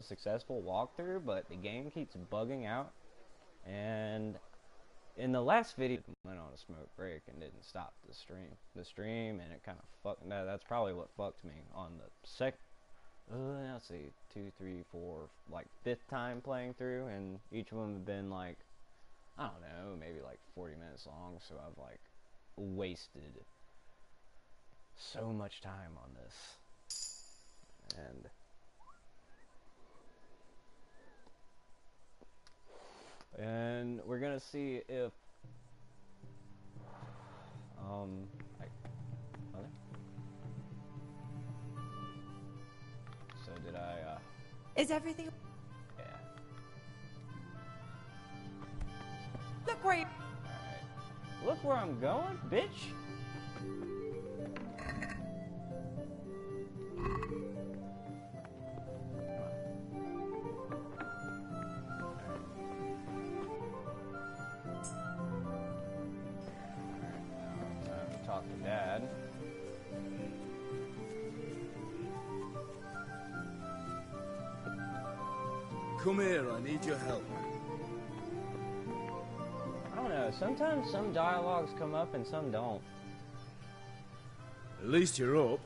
successful walkthrough, but the game keeps bugging out. And in the last video, I went on a smoke break and didn't stop the stream, and it kind of fucked. That's probably what fucked me on the second. Let's see, 2, 3, 4, like 5th time playing through, and each of them have been like, I don't know, maybe like 40 minutes long. So I've like wasted so much time on this, and we're gonna see if like, okay. So did I Is everything? yeah. Look where you. Alright. Look where I'm going, bitch. Talk to Dad. Come here, I need your help. I don't know, sometimes some dialogues come up and some don't. At least you're up.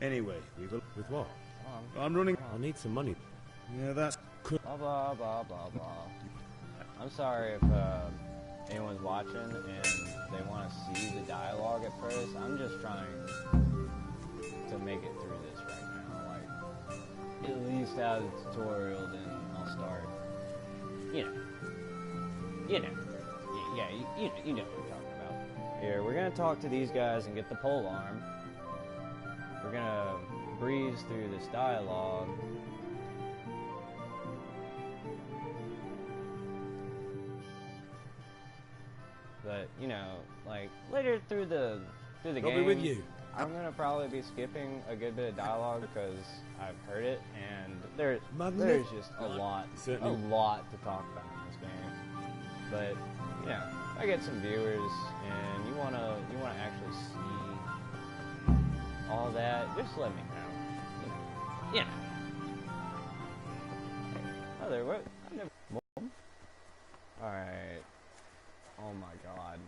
Anyway, we will... With what? I'm running... I need some money. Yeah, that's... Blah blah blah blah blah. I'm sorry if anyone's watching and they want to see the dialogue at first. I'm just trying to make it through this right now. Like, at least have the tutorial, then I'll start. You know, yeah, you know what I'm talking about. Here, we're gonna talk to these guys and get the pole arm. We're gonna breeze through this dialogue. But you know, like later through the game, I'll be with you. I'm gonna probably be skipping a good bit of dialogue because I've heard it, and there's just a lot to talk about in this game. But you know, I get some viewers, and you wanna actually see all that. Just let me know. You know. Oh, there. What? I never. All right. Oh my god.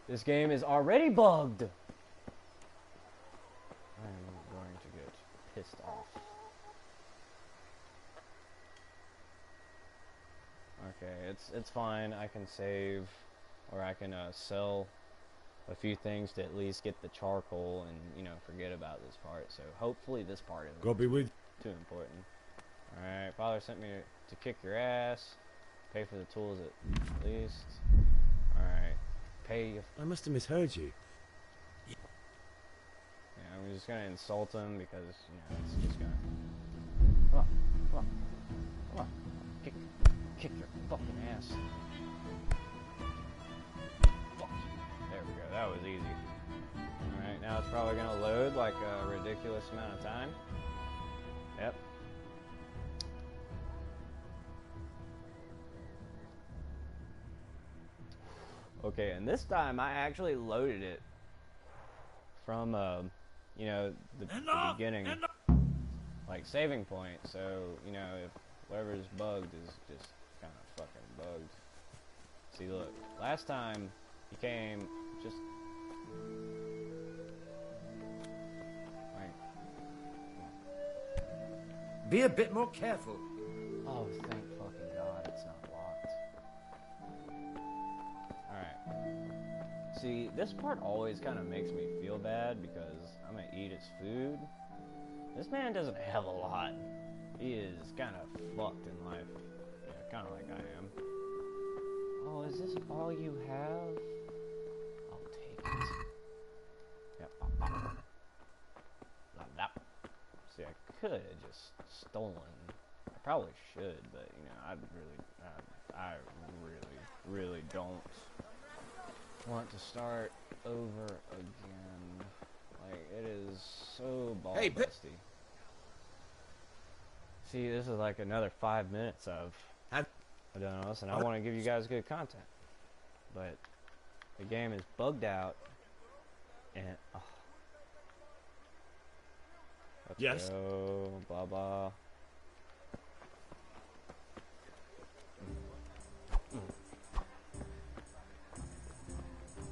This game is already bugged! I am going to get pissed off. Okay, it's fine. I can save, or I can sell a few things to at least get the charcoal and, you know, forget about this part. So hopefully this part isn't God be with too important. Alright, Father sent me to kick your ass. Pay for the tools at least. Alright. Pay you. I must have misheard you. Yeah, I'm just gonna insult him because, you know, it's just gonna... Come on. Come on. Come on. Kick your fucking ass. Fuck. There we go. That was easy. Alright, now it's probably gonna load like a ridiculous amount of time. Yep. Okay, and this time I actually loaded it from, you know, the beginning, like, saving point, so, you know, if whatever's bugged is just kind of fucking bugged. See, look, last time he came just, like, be a bit more careful. oh, thank fucking God, it's not locked. Alright. See, this part always kind of makes me feel bad because I'm gonna eat his food. This man doesn't have a lot. He is kind of fucked in life. Yeah, kind of like I am. Oh, is this all you have? I'll take it. Yep. See, I could have just stolen. I probably should, but, you know, I really don't want to start over again. Like, it is so ball-busty. See, this is like another 5 minutes of doing this, and I want to give you guys good content. But the game is bugged out, and Let's Yes. go. Blah blah.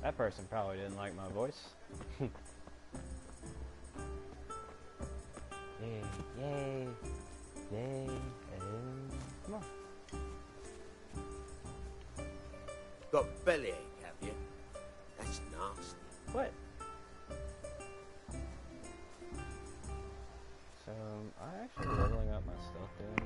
That person probably didn't like my voice. Yay, yay, yay, and come on. Got bellyache, have you? That's nasty. What? So, I'm actually leveling up my stuff doing this.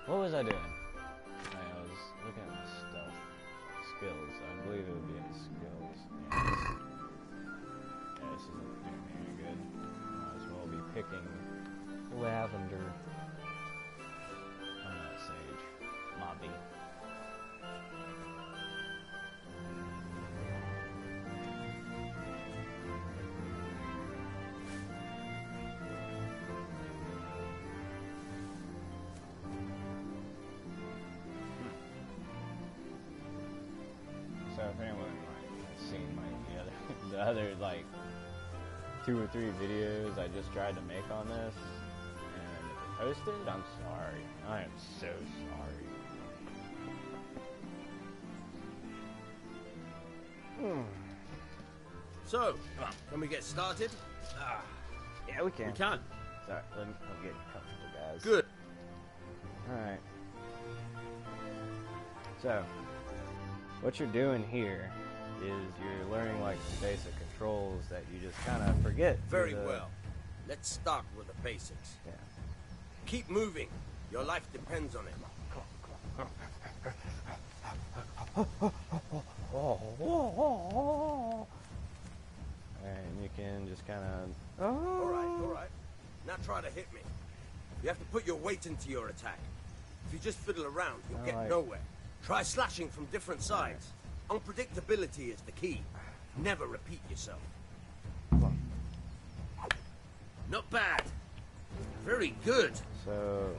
What was I doing? I was looking at my stuff. Skills. I believe it would be in skills. Yeah, this isn't doing me any good. Might as well be picking lavender. I'm not sage. Mobby. So if anyone has seen the other like 2 or 3 videos I just tried to make on this, and if it posted, I'm sorry. I am so sorry. So, can we get started? Yeah, we can. We can. Sorry, let me get comfortable, guys. Good. Alright. So, what you're doing here is you're learning like the basic controls that you just kind of forget. Very well. Let's start with the basics. Yeah. Keep moving. Your life depends on it. And you can just kind of. All right. Now try to hit me. You have to put your weight into your attack. If you just fiddle around, you'll get Alright. nowhere. Try slashing from different sides. Unpredictability is the key. Never repeat yourself. Not bad. Very good. So.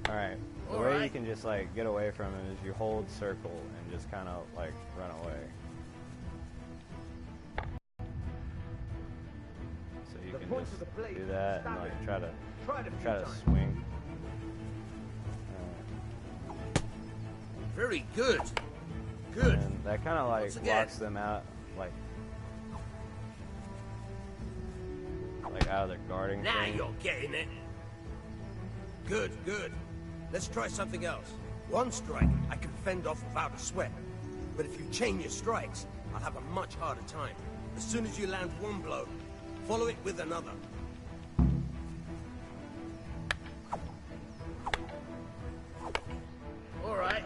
Alright. The way you can just like get away from it is you hold circle and just kind of like run away. So you can just do that and like try to swing. Very good. Good. And that kind of like Once again. locks them out, like out of their guarding Now thing. you're getting it. Good. Let's try something else. One strike I can fend off without a sweat. But if you chain your strikes, I'll have a much harder time. As soon as you land one blow, follow it with another. All right.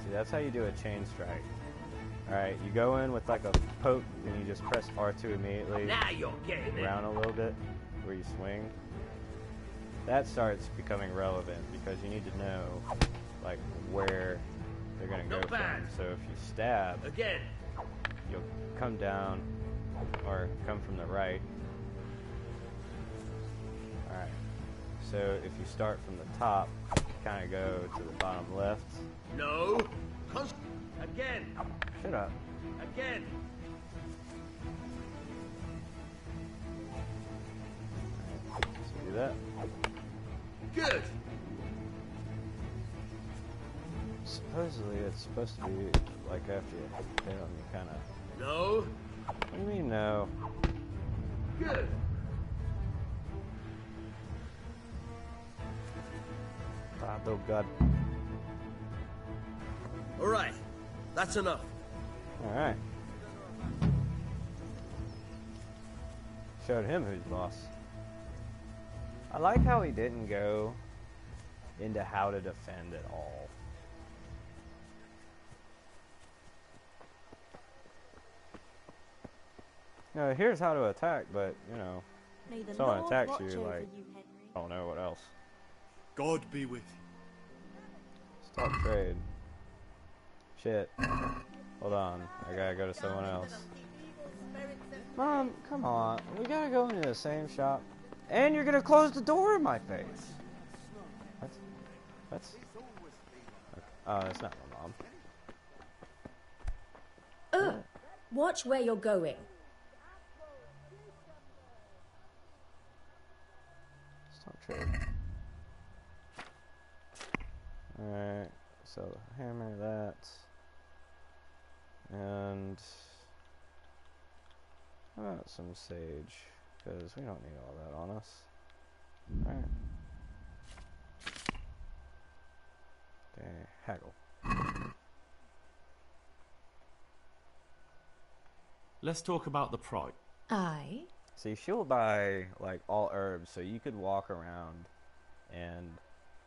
See, that's how you do a chain strike. Alright, you go in with like a poke and you just press R2 immediately. Now you're getting it. Around a little bit where you swing. That starts becoming relevant because you need to know like where they're gonna go Not bad. from. So if you stab, Again. you'll come down or come from the right. Alright. So if you start from the top, kind of go to the bottom left. No. Again. Shut up. Again. So do that. Good. Supposedly it's supposed to be like after you hit them, you kind of. No. What do you mean no? Good. Oh God. All right. That's enough. All right. Showed him who's boss. I like how he didn't go into how to defend at all. No, here's how to attack, but you know, May the someone Lord attacks watch you, over like, you, Henry. I don't know what else. God be with Stop trade. Shit. Hold on, I gotta go to someone else. Mom, come on. We gotta go into the same shop. And you're gonna close the door in my face. That's... Oh, that's not my mom. Ugh! Watch where you're going. It's not true. Alright, so hammer that. And how about some sage? Because we don't need all that on us. Alright. Okay, haggle. Let's talk about the price. Aye. See, she'll buy like all herbs, so you could walk around and,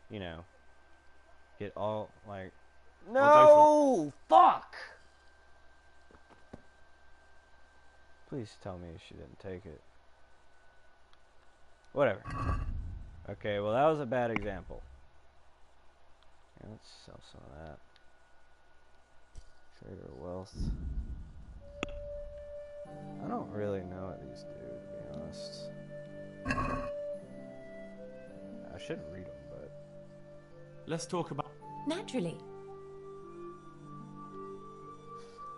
you know, get all like. No! Fuck! Please tell me she didn't take it. Whatever. Okay, well that was a bad example. Yeah, let's sell some of that. Trader wealth. I don't really know what these do, to be honest. I should read them, but... Let's talk about... Naturally.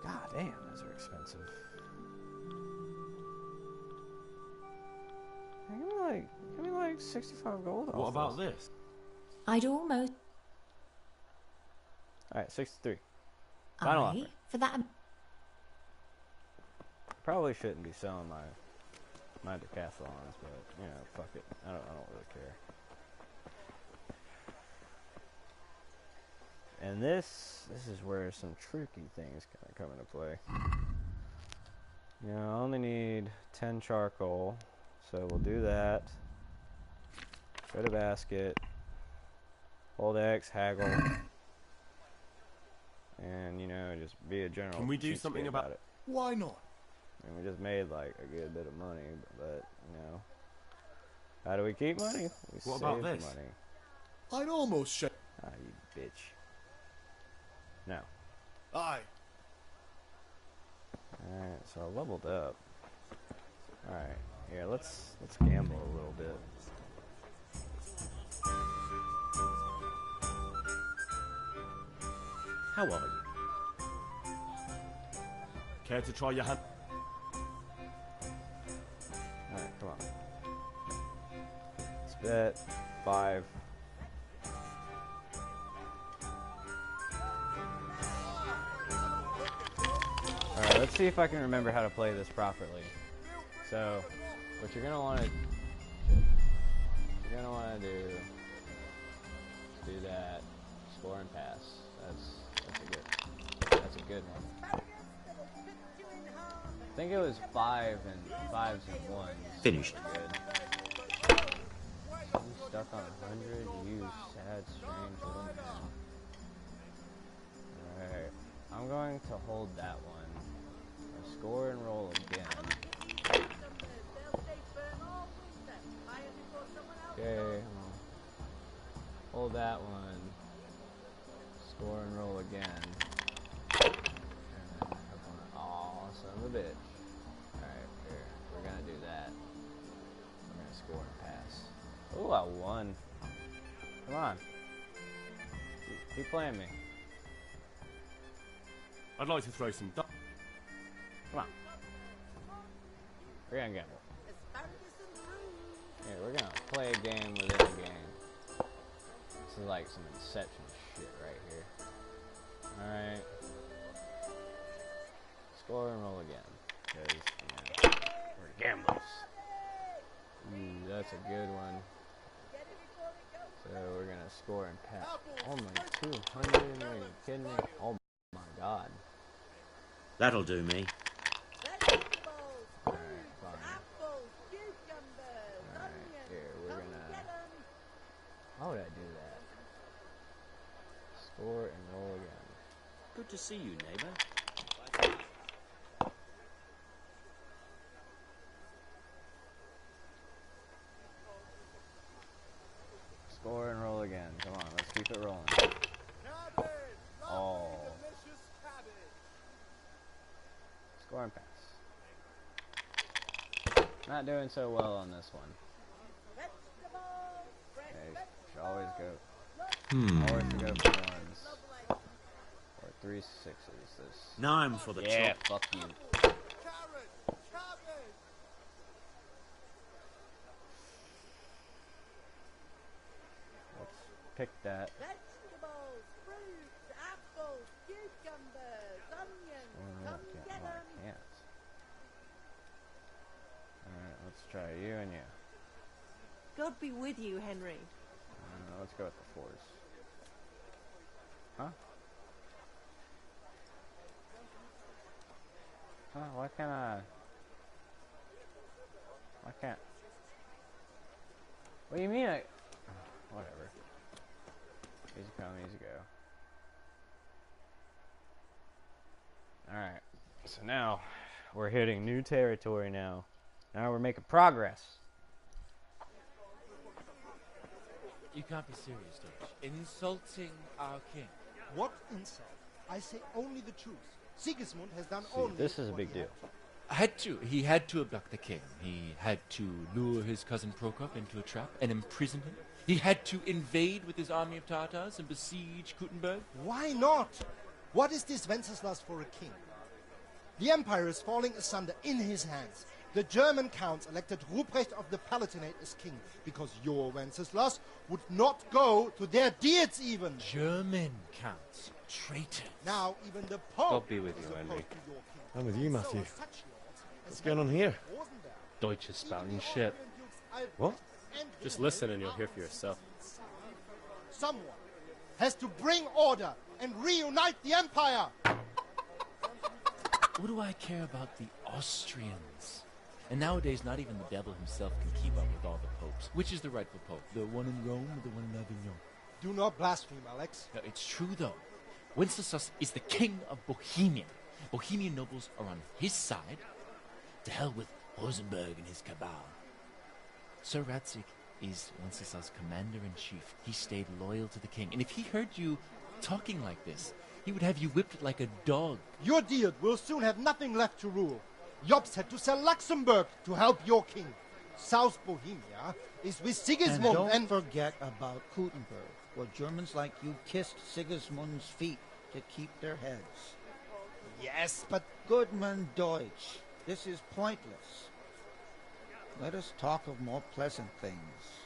God damn, those are expensive. Hey, give me like 65 gold off What about this. this? I'd almost... Alright, 63. Final Aye, offer. for that... Probably shouldn't be selling my decathlons, but you know, fuck it. I don't really care. And this is where some tricky things kind of come into play. You know, I only need 10 charcoal, so we'll do that. Go to basket. Hold X, haggle, and you know, just be a general. Can we do something about it? Why not? And we just made like a good bit of money, but you know, how do we keep money? We What save about this? money. I'd almost shake. Ah, you bitch. No. Aye. Alright, so I leveled up. Alright, here, let's gamble a little bit. How are you? Care to try your hand? Alright, come on. Let's bet 5. Alright, let's see if I can remember how to play this properly. So, what you're gonna wanna do that, score and pass. That's a good one. I think it was 5 and 5s and 1s. Finished. Good. You stuck on 100, you sad, strange little man. Alright, I'm going to hold that one. I'll score and roll again. Okay, hold that one. Score and roll again. And then oh, son of a bitch. Alright, here. We're gonna do that. We're gonna score and pass. Ooh, I won. Come on. Keep playing me. I'd like to throw some... Come on. We're gonna gamble. Here, we're gonna play a game within a game. This is like some Inception shit right here. Alright. Score and roll again. Because, you know, we're gamblers. Ooh, that's a good one. So we're gonna score and pass. Only 200? Are you kidding me? Oh my god. That'll do me. Alright, fine. Alright, here, we're gonna... How would I do that? Score and roll again. Good to see you, neighbor. Score and roll again. Come on, let's keep it rolling. Oh. Score and pass. Not doing so well on this one. Okay, should always go. Always to go for ones. Or 3 sixes. This. Now I'm for the Yeah, top. fuck you. Let's pick that. Vegetables, fruits, apples, cucumbers, onions. Oh, no, I can't. No, I can't. Alright, let's try you and you. God be with you, Henry. Let's go with the 4s. Huh? Huh? Why can't I? Why can't? What do you mean I? Whatever. Easy come, easy go. Alright. So now, we're hitting new territory now. Now we're making progress. You can't be serious, Dutch. Insulting our king. What insult? I say only the truth. Sigismund has done See, only. this is a what big he deal. had to. He had to abduct the king. He had to lure his cousin Prokop into a trap and imprison him. He had to invade with his army of Tartars and besiege Kuttenberg. Why not? What is this Wenceslas for a king? The empire is falling asunder in his hands. The German counts elected Ruprecht of the Palatinate as king because your Wenceslas would not go to their deeds even. German counts. Traitors. Now even the Pope God be with is you, opposed Henry. to your king. I'm with you, Matthew. So such lords as What's going on here? Rosenberg, Deutsch is spouting even the shit. Austrian dukes Albrecht What? and Just Wilhelm listen and you'll are hear for yourself. Someone has to bring order and reunite the empire. What do I care about the Austrians? And nowadays, not even the devil himself can keep up with all the popes. Which is the rightful pope? The one in Rome or the one in Avignon? Do not blaspheme, Alex. No, it's true, though. Wenceslas is the king of Bohemia. Bohemian nobles are on his side. To hell with Rosenberg and his cabal. Sir Ratzik is Wenceslas' commander-in-chief. He stayed loyal to the king. And if he heard you talking like this, he would have you whipped like a dog. Your Diet will soon have nothing left to rule. Jobst had to sell Luxembourg to help your king. South Bohemia is with Sigismund And don't forget about Kuttenberg, where Germans like you kissed Sigismund's feet to keep their heads. Yes, but Goodman Deutsch, this is pointless. Let us talk of more pleasant things.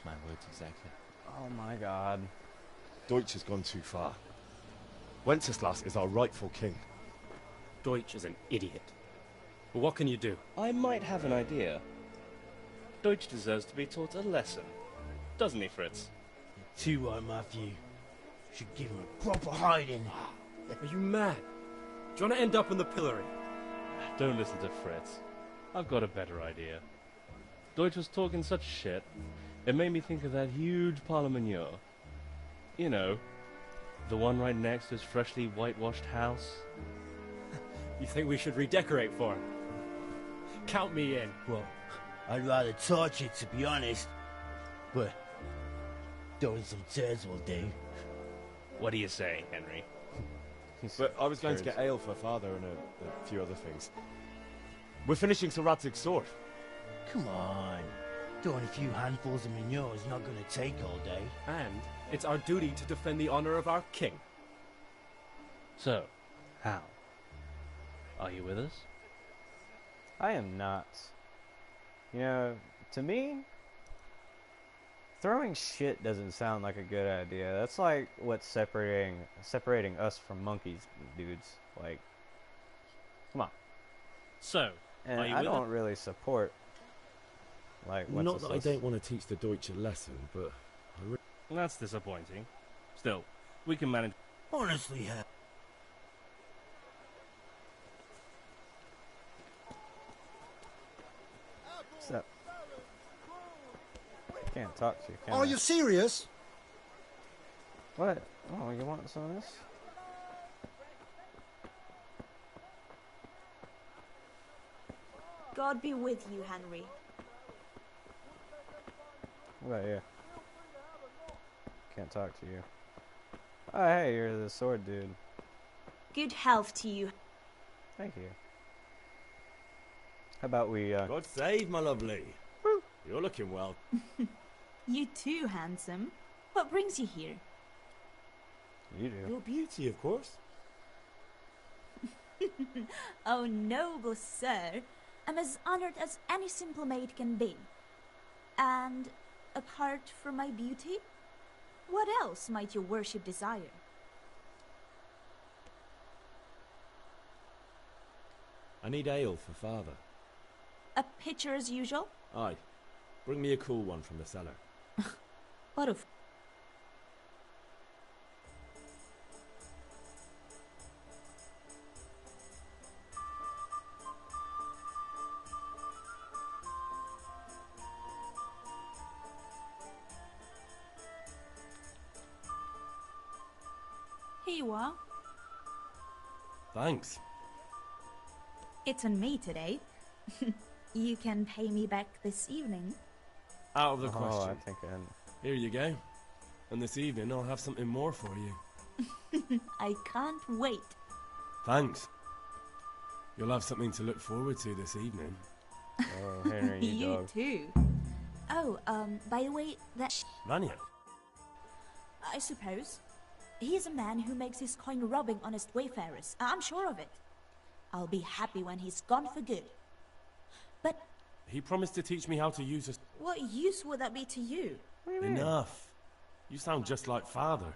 My words exactly. Oh my god. Deutsch has gone too far. Wenceslas is our rightful king. Deutsch is an idiot. But what can you do? I might have an idea. Deutsch deserves to be taught a lesson. Doesn't he, Fritz? Too right, Matthew. Should give him a proper hiding. Are you mad? Do you want to end up in the pillory? Don't listen to Fritz. I've got a better idea. Deutsch was talking such shit, it made me think of that huge parliament. You know, the one right next to his freshly whitewashed house. You think we should redecorate for him? Count me in. Well, I'd rather torch it, to be honest. But throwing some turds will do. What do you say, Henry? But I was going to get ale for father and a few other things. We're finishing Sir Radzig's sword. Come on. Throwing a few handfuls of manure is not going to take all day. And it's our duty to defend the honor of our king. So, how? Are you with us? I am not. You know, to me, throwing shit doesn't sound like a good idea. That's like what's separating us from monkeys, dudes. Like, come on. So, and are you I with don't us? really support. Like, Not that I don't want to teach the Deutsch a lesson, but That's disappointing. Still, we can manage. Honestly, What's up? Can't talk to you. Can are I? you serious? What? Oh, you want some of this? God be with you, Henry. What about you? Can't talk to you. Oh, hey, you're the sword dude. Good health to you. Thank you. How about we, God save, my lovely. You're looking well. You too, handsome. What brings you here? You do. Your beauty, of course. Oh, noble sir. I'm as honored as any simple maid can be. And apart from my beauty, what else might your worship desire? I need ale for father. A pitcher as usual? Aye. Bring me a cool one from the cellar. What of... Here you are. Thanks. It's on me today. You can pay me back this evening. Out of the I question. think Here you go. And this evening I'll have something more for you. I can't wait. Thanks. You'll have something to look forward to this evening. Oh, Henry, you dog. Too. Oh, by the way, that... Vanya. I suppose. He's a man who makes his coin robbing honest wayfarers. I'm sure of it. I'll be happy when he's gone for good. But... He promised to teach me how to use a... what use would that be to you? Enough. You sound just like father.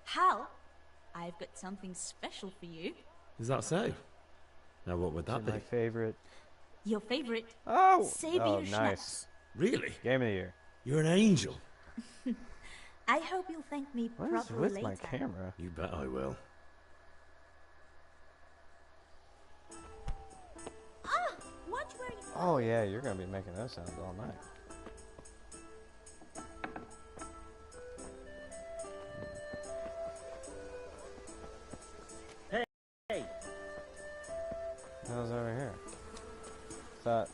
Hal, I've got something special for you. Is that so? Now what would that be? My favorite. Your favorite. Oh! Savior Oh, Schnapps. nice. Really? Game of the year. You're an angel. I hope you'll thank me What is properly with later. my camera? You bet I will. Ah! Watch where you... Oh yeah, you're gonna be making those sounds all night. Hey. How's over here? I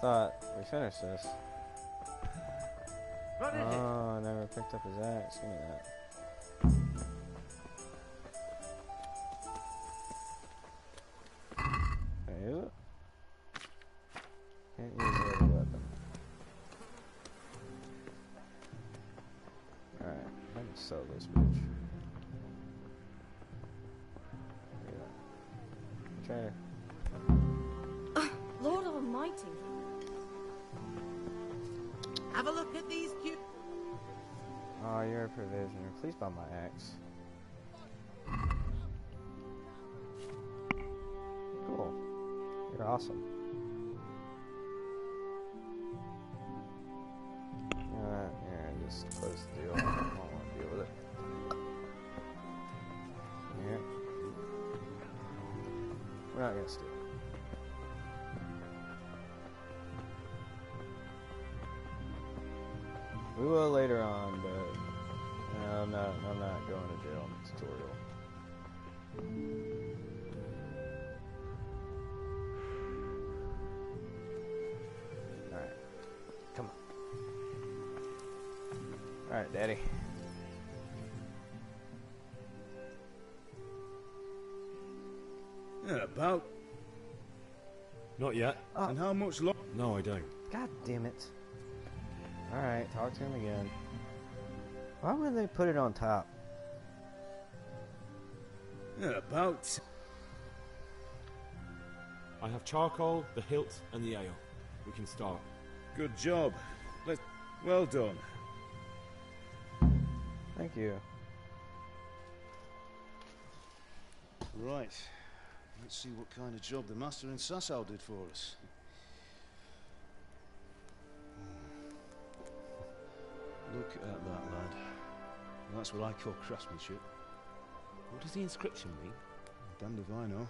thought we finished this. Oh, I never picked up his axe. Give me that. Can I use it? Can't use the other weapon. Alright, let me sell this bitch. Okay. Lord Almighty. Have a look at these cute... Oh, you're a provisioner. Please buy my axe. Cool. You're awesome. Alright, yeah, just close the deal. I don't want to deal with it. Yeah. We're not gonna steal. We will later on, but I'm not going to jail in the tutorial. Alright. Come on. Alright, Daddy. Yeah, about. Not yet. And how much longer? No, I don't. God damn it. Alright, talk to him again. Why would they put it on top? Yeah, about. I have charcoal, the hilt, and the ale. We can start. Good job. Well done. Thank you. Right. Let's see what kind of job the master in Sasau did for us. Look at that, lad. That's what I call craftsmanship. What does the inscription mean? Damned if I know.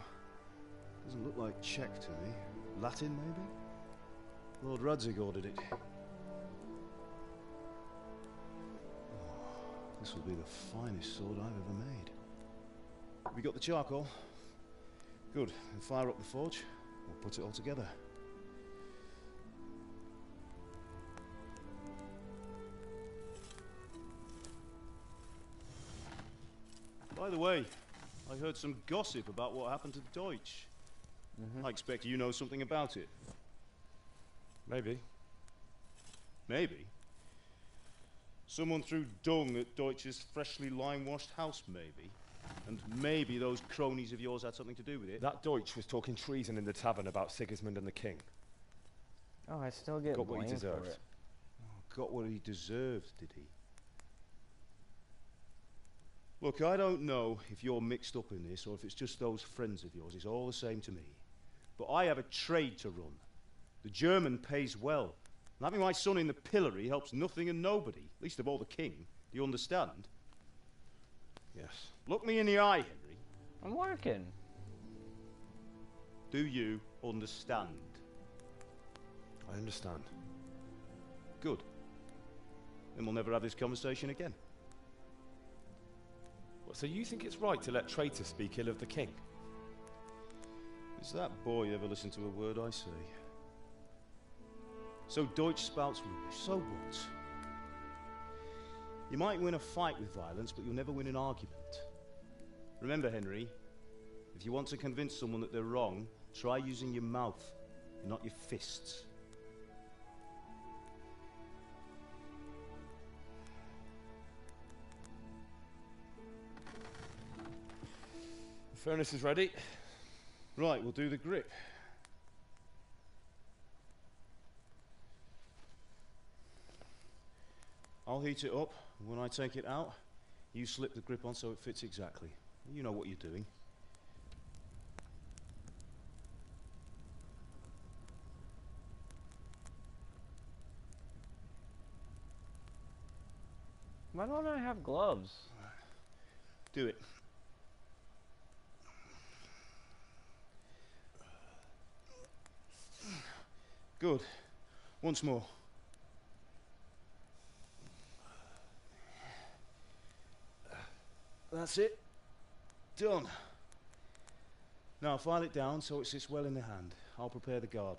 Doesn't look like Czech to me. Latin, maybe? Lord Radzig ordered it. This will be the finest sword I've ever made. Have you got the charcoal? Good. Then fire up the forge. We'll put it all together. By the way, I heard some gossip about what happened to Deutsch. I expect you know something about it. Maybe. Maybe? Someone threw dung at Deutsch's freshly lime-washed house, maybe? And maybe those cronies of yours had something to do with it? That Deutsch was talking treason in the tavern about Sigismund and the king. Oh, I still get got what he blamed for deserved. it. Oh, got what he deserved, did he? Look, I don't know if you're mixed up in this or if it's just those friends of yours. It's all the same to me. But I have a trade to run. The German pays well. And having my son in the pillory helps nothing and nobody, least of all the king. Do you understand? Yes. Look me in the eye, Henry. I'm working. Do you understand? I understand. Good. Then we'll never have this conversation again. What, so you think it's right to let traitors speak ill of the king? Does that boy ever listen to a word I say? So Deutsch spouts rubbish. So what? You might win a fight with violence, but you'll never win an argument. Remember, Henry, if you want to convince someone that they're wrong, try using your mouth, and not your fists. The furnace is ready. Right, we'll do the grip. I'll heat it up, and when I take it out, you slip the grip on so it fits exactly. You know what you're doing. Why don't I have gloves? Do it. Good. Once more. That's it. Done. Now file it down so it sits well in the hand. I'll prepare the guard.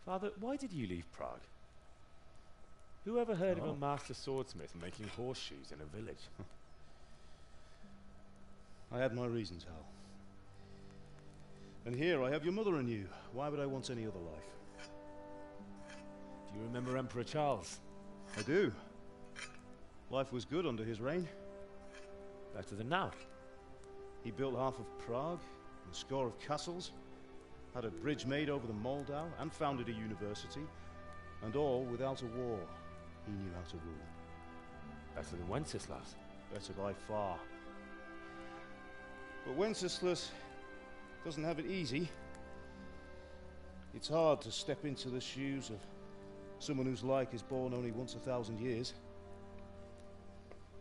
Father, why did you leave Prague? Who ever heard of a master swordsmith making horseshoes in a village? I had my reasons, Hal. And here I have your mother and you. Why would I want any other life? Do you remember Emperor Charles? I do. Life was good under his reign. Better than now. He built half of Prague, and a score of castles, had a bridge made over the Moldau, and founded a university, and all without a war. He knew how to rule. Better than Wenceslas. Better by far. But Wenceslas doesn't have it easy. It's hard to step into the shoes of someone whose like is born only once 1,000 years.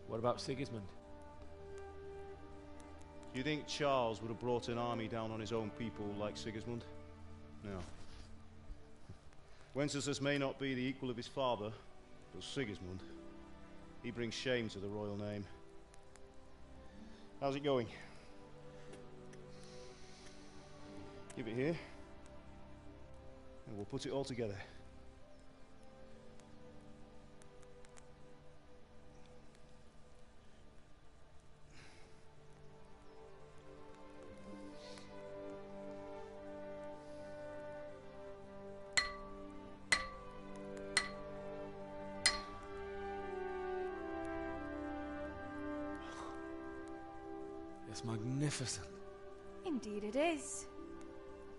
What about Sigismund? Do you think Charles would have brought an army down on his own people like Sigismund? No. Wenceslas may not be the equal of his father, but Sigismund, he brings shame to the royal name. How's it going? Give it here, and we'll put it all together. It's magnificent. Indeed it is.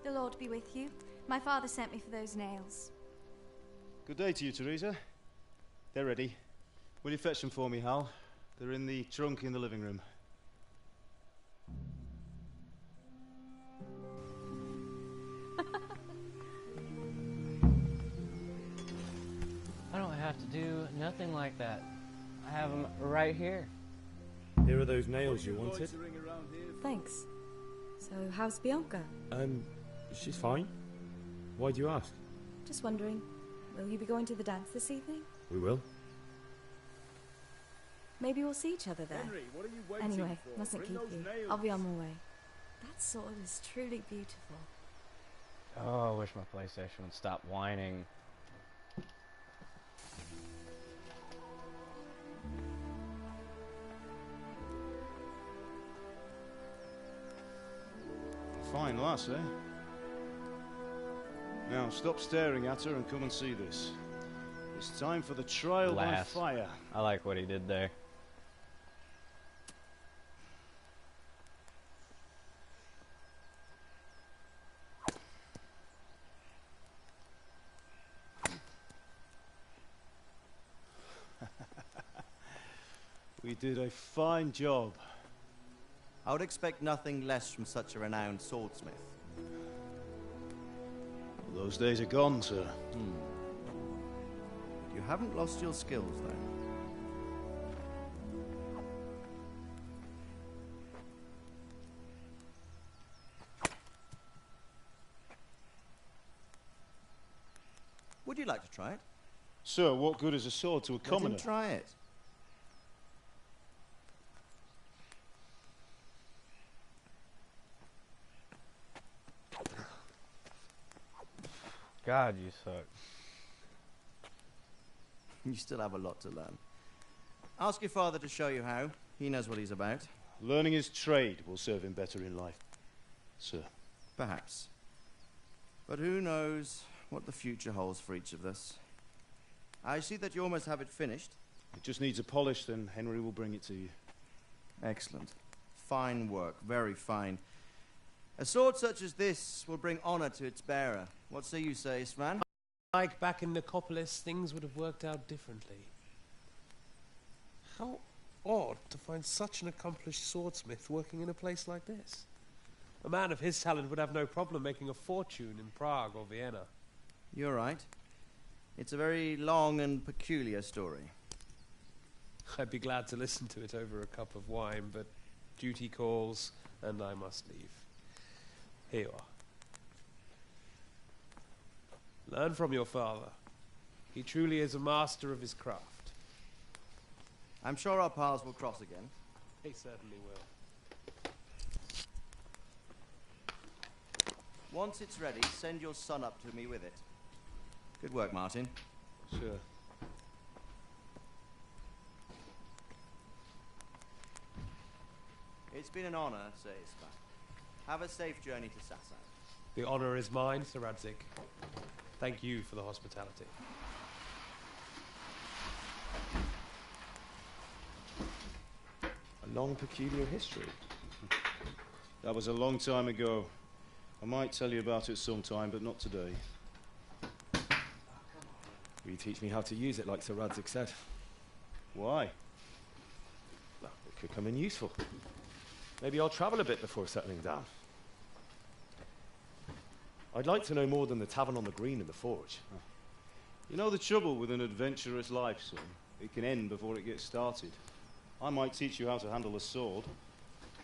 The Lord be with you. My father sent me for those nails. Good day to you, Teresa. They're ready. Will you fetch them for me, Hal? They're in the trunk in the living room. I don't have to do nothing like that. I have them right here. Here are those nails you wanted. Thanks. So, how's Bianca? She's fine. Why do you ask? Just wondering, will you be going to the dance this evening? We will. Maybe we'll see each other there. Henry, what are you waiting Anyway, for? mustn't Bring keep those you. nails. I'll be on my way. That sword is truly beautiful. Oh, I wish my PlayStation would stop whining. Fine lass, eh? Now, stop staring at her and come and see this. It's time for the trial by fire. I like what he did there. We did a fine job. I would expect nothing less from such a renowned swordsmith. Those days are gone, sir. You haven't lost your skills, though. Would you like to try it? Sir, what good is a sword to a commoner? Let him try it. God, you suck. You still have a lot to learn. Ask your father to show you how. He knows what he's about. Learning his trade will serve him better in life, sir. Perhaps. But who knows what the future holds for each of us. I see that you almost have it finished. It just needs a polish, then Henry will bring it to you. Excellent. Fine work. Very fine. A sword such as this will bring honor to its bearer. What say you, Svan? Like back in Nicopolis, things would have worked out differently. How odd to find such an accomplished swordsmith working in a place like this. A man of his talent would have no problem making a fortune in Prague or Vienna. You're right. It's a very long and peculiar story. I'd be glad to listen to it over a cup of wine, but duty calls and I must leave. Here you are. Learn from your father. He truly is a master of his craft. I'm sure our paths will cross again. He certainly will. Once it's ready, send your son up to me with it. Good work, Martin. Sure. It's been an honor, Sir Isfa. Have a safe journey to Sassan. The honor is mine, Sir Radzik. Thank you for the hospitality. A long, peculiar history. That was a long time ago. I might tell you about it sometime, but not today. Will you teach me how to use it, like Sir Radzik said? Why? Well, it could come in useful. Maybe I'll travel a bit before settling down. I'd like to know more than the tavern on the green and the forge. You know the trouble with an adventurous life, son? It can end before it gets started. I might teach you how to handle a sword,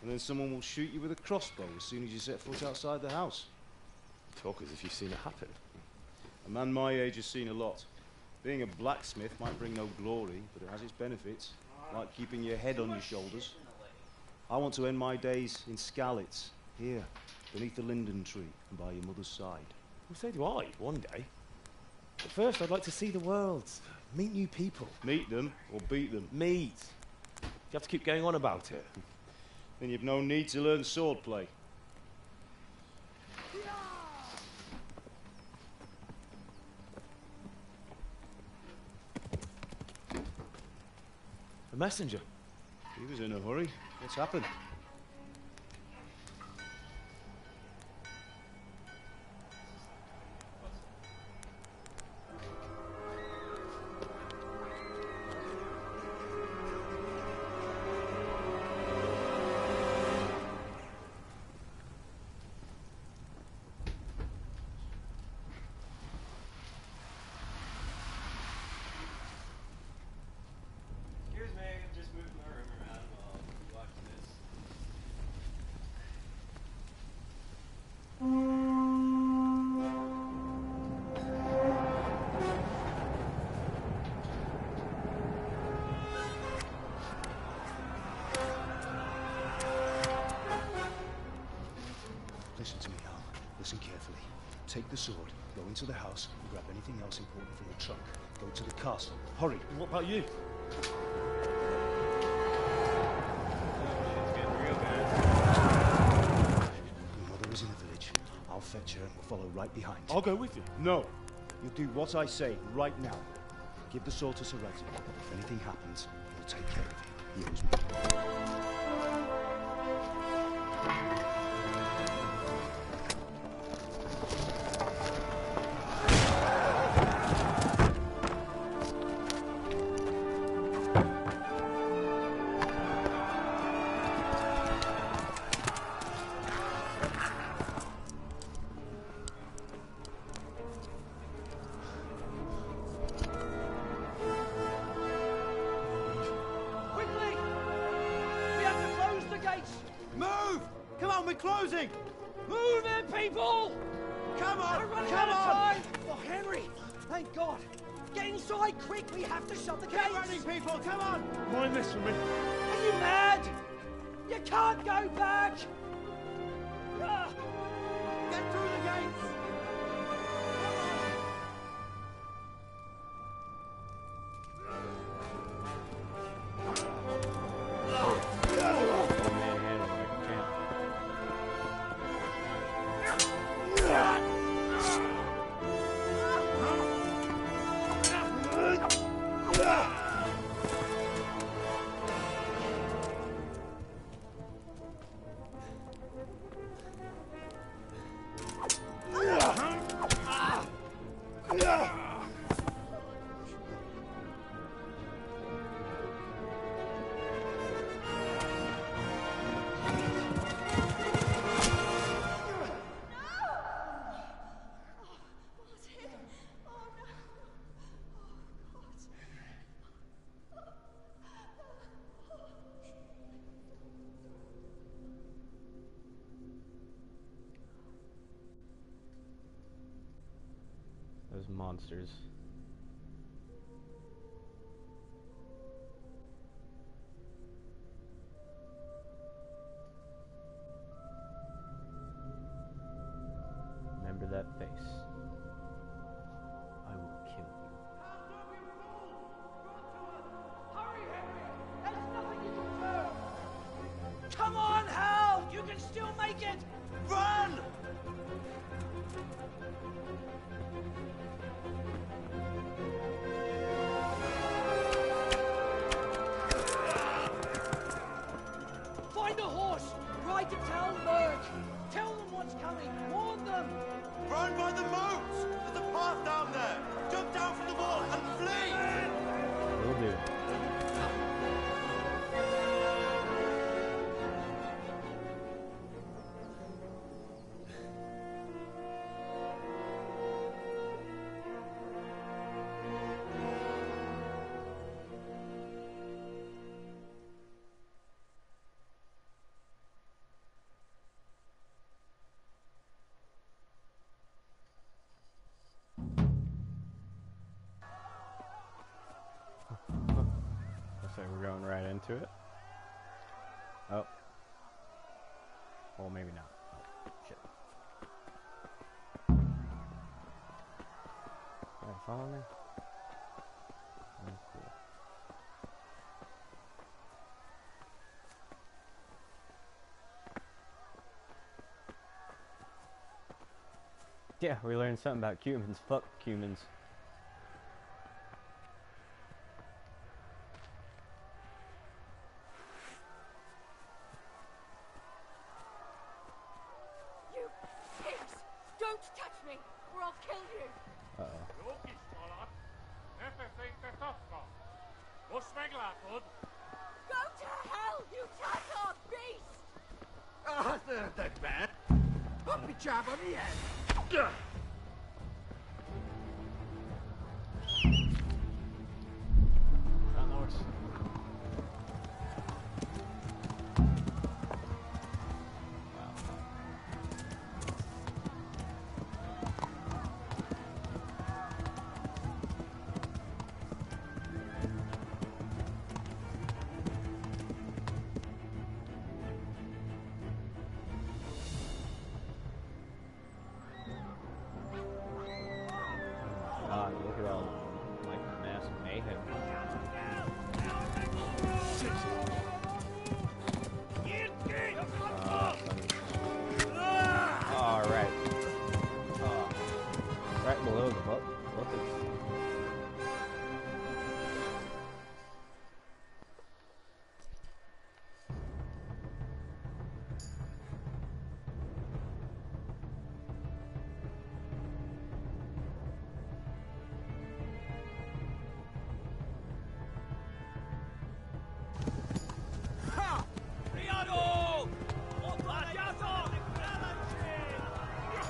and then someone will shoot you with a crossbow as soon as you set foot outside the house. Talk as if you've seen it happen. A man my age has seen a lot. Being a blacksmith might bring no glory, but it has its benefits, like keeping your head on your shoulders. I want to end my days in Skalitz, here, beneath the linden tree and by your mother's side. Well, so do I, one day. But first, I'd like to see the world, meet new people. Meet them or beat them? Meet. You have to keep going on about it. Then you've no need to learn swordplay. A messenger. He was in a hurry. What's happened? Take the sword, go into the house, and grab anything else important from the trunk. Go to the castle. Hurry. What about you? Your mother is in the village. I'll fetch her and we'll follow right behind. I'll go with you. No. You'll do what I say right now. Give the sword to Sarati. If anything happens, he'll take care of you. He owes me. Move! Come on, we're closing! Move it, people! Come on! We're running Come out of on! time! Oh, Henry! Thank God! Get inside, quick! We have to shut the gates! Keep running, people! Come on! Mind this for me. Are you mad? You can't go back! Ah. Get through the gates! Those monsters. Remember that face. I will kill you. Hurry, Henry! There's nothing you can do! Come on, Hal! You can still make it! Run! Find a horse! Ride to Talmberg! Tell them what's coming! Warn them! Run by the moats! There's a path down there! Jump down from the wall and flee! Will do. Looks like we're going right into it. Oh. Well, maybe not. Oh, shit. Alright, follow me. Oh, cool. Yeah, we learned something about humans. Fuck humans. You pigs! Don't touch me, or I'll kill you! Uh-oh. Go to hell, you tatar beast! Ah, that's not bad. Puppy chop on the head. Found the horse. mayhem. Alright. Right below the butt.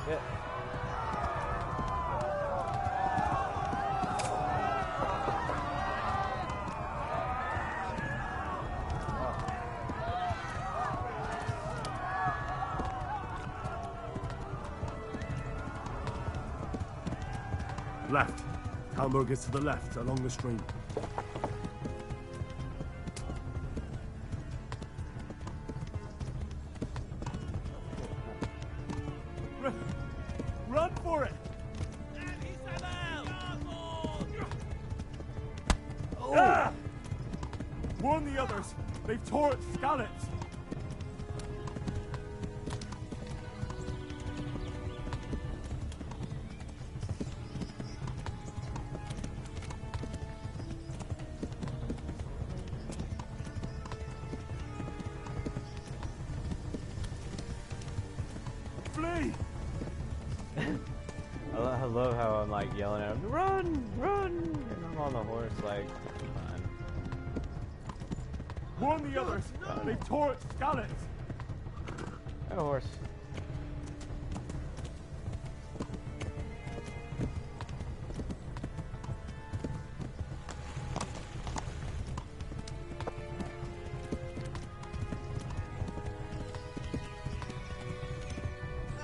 Yeah. Left. Hamburg is to the left, along the stream. Run for it! Oh. Ah! Warn the others. They've tore its scallops. Flee! I love how I'm like yelling at him, run, run! And I'm on the horse like, fine. Warn the others. They've tore its scallops. Hey, horse.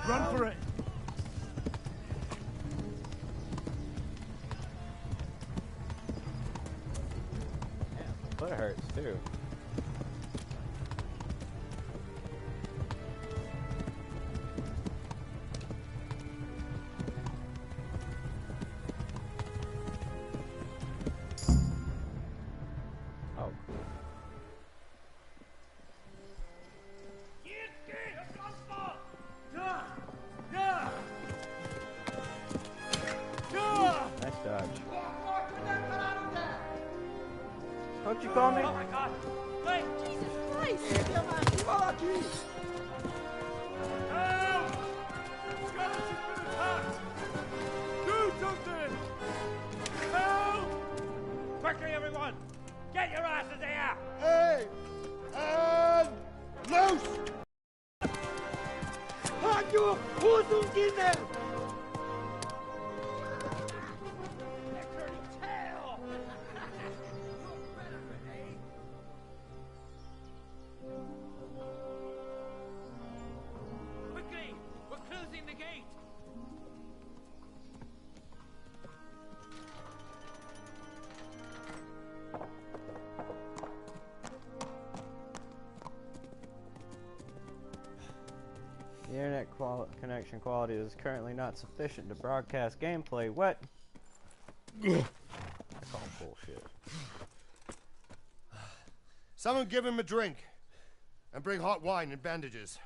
Run for it. Foot hurts too. Oh. Nice dodge. Don't you call me? Oh my God! Wait! Jesus Christ! Help! Skeleton's been attacked! Do something! Help! Quickly, everyone! Get your asses here! Hey! And loose! Halt your Hosen inne! Quickly! We're closing the gate! The internet connection quality is currently not sufficient to broadcast gameplay. What? That's all bullshit. Someone give him a drink. And bring hot wine and bandages.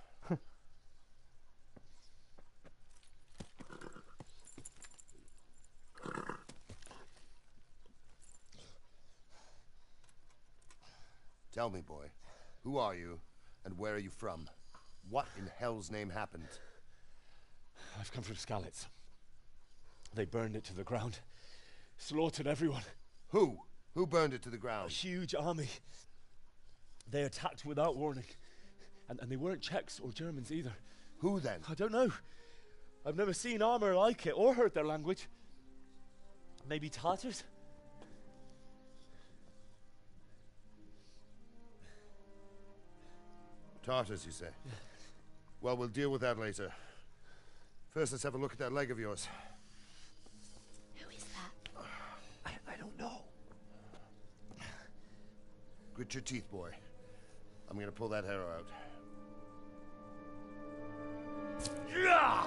Tell me, boy, who are you and where are you from? What in hell's name happened? I've come from Skalitz. They burned it to the ground. Slaughtered everyone. Who? Who burned it to the ground? A huge army. They attacked without warning. And they weren't Czechs or Germans either. Who then? I don't know. I've never seen armor like it or heard their language. Maybe Tatars? Tartars, you say? Yeah. Well, we'll deal with that later. First, let's have a look at that leg of yours. Who is that? I don't know. Grit your teeth, boy. I'm gonna pull that arrow out. Yeah!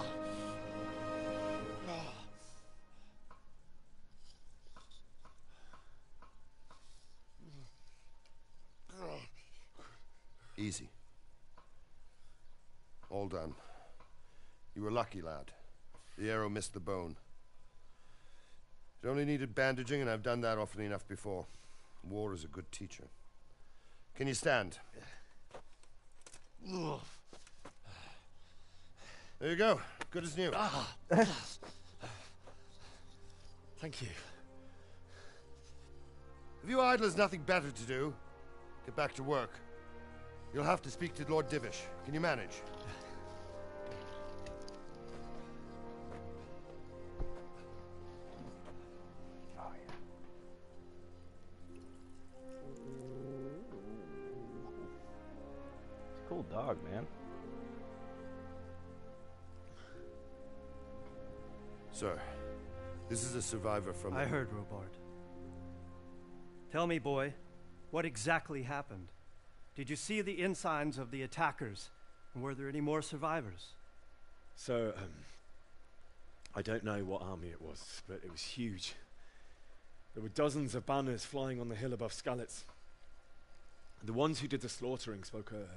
All done. You were lucky, lad. The arrow missed the bone. It only needed bandaging, and I've done that often enough before. War is a good teacher. Can you stand? There you go. Good as new. Thank you. If you idlers nothing better to do, get back to work. You'll have to speak to Lord Divish. Can you manage? Cool dog, man. Sir, this is a survivor from... I heard, Robard. Tell me, boy, what exactly happened? Did you see the ensigns of the attackers? And were there any more survivors? So, I don't know what army it was, but it was huge. There were dozens of banners flying on the hill above Skalitz. The ones who did the slaughtering spoke a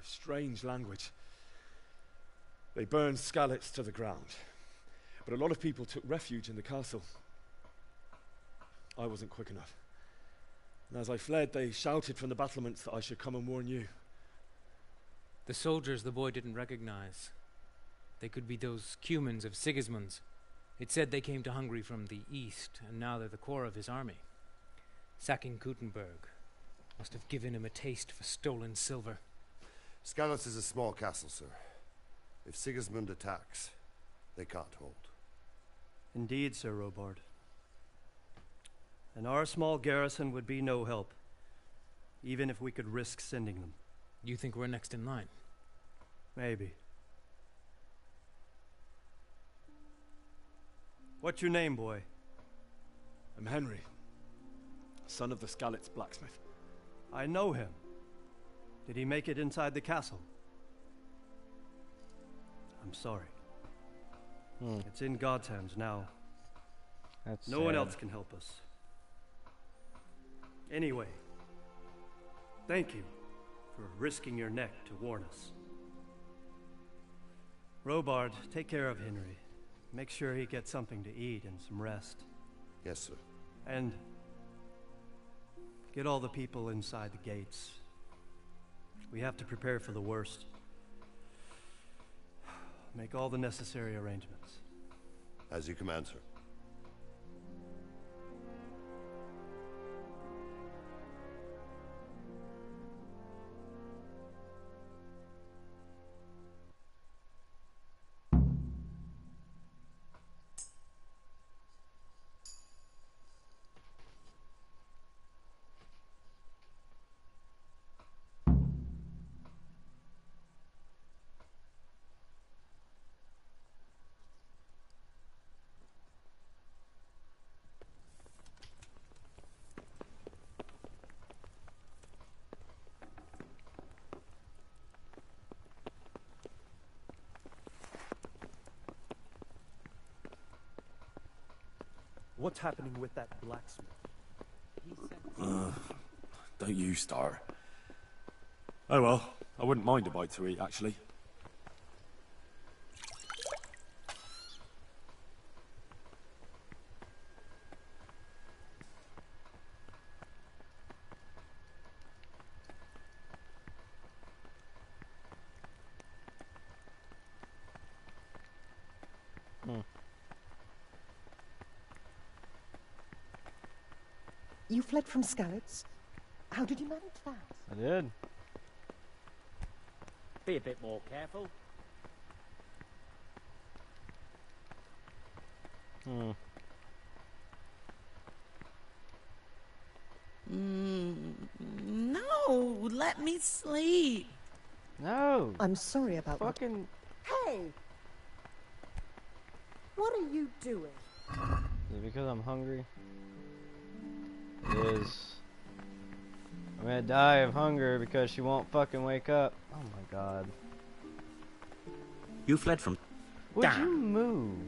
strange language. They burned Skalitz to the ground, but a lot of people took refuge in the castle. I wasn't quick enough. And as I fled, they shouted from the battlements that I should come and warn you. The soldiers the boy didn't recognize. They could be those Cumans of Sigismund's. It said they came to Hungary from the east, and now they're the core of his army. Sacking Kuttenberg must have given him a taste for stolen silver. Skalitz is a small castle, sir. If Sigismund attacks, they can't hold. Indeed, Sir Robard. And our small garrison would be no help, even if we could risk sending them. You think we're next in line? Maybe. What's your name, boy? I'm Henry, son of the Skalitz blacksmith. I know him. Did he make it inside the castle? I'm sorry. It's in God's hands now. No one else can help us. Anyway, thank you for risking your neck to warn us. Robard, take care of Henry. Make sure he gets something to eat and some rest. Yes, sir. And get all the people inside the gates. We have to prepare for the worst. Make all the necessary arrangements. As you command, sir. What's happening with that blacksmith? Don't you start. Oh well, I wouldn't mind a bite to eat, actually. You fled from Skalitz? How did you manage that? I did. Be a bit more careful. No, let me sleep. No. I'm sorry about fucking. Hey! What are you doing? Is it because I'm hungry? It is. I'm gonna die of hunger because she won't fucking wake up. Oh my god. You fled from... Would you move,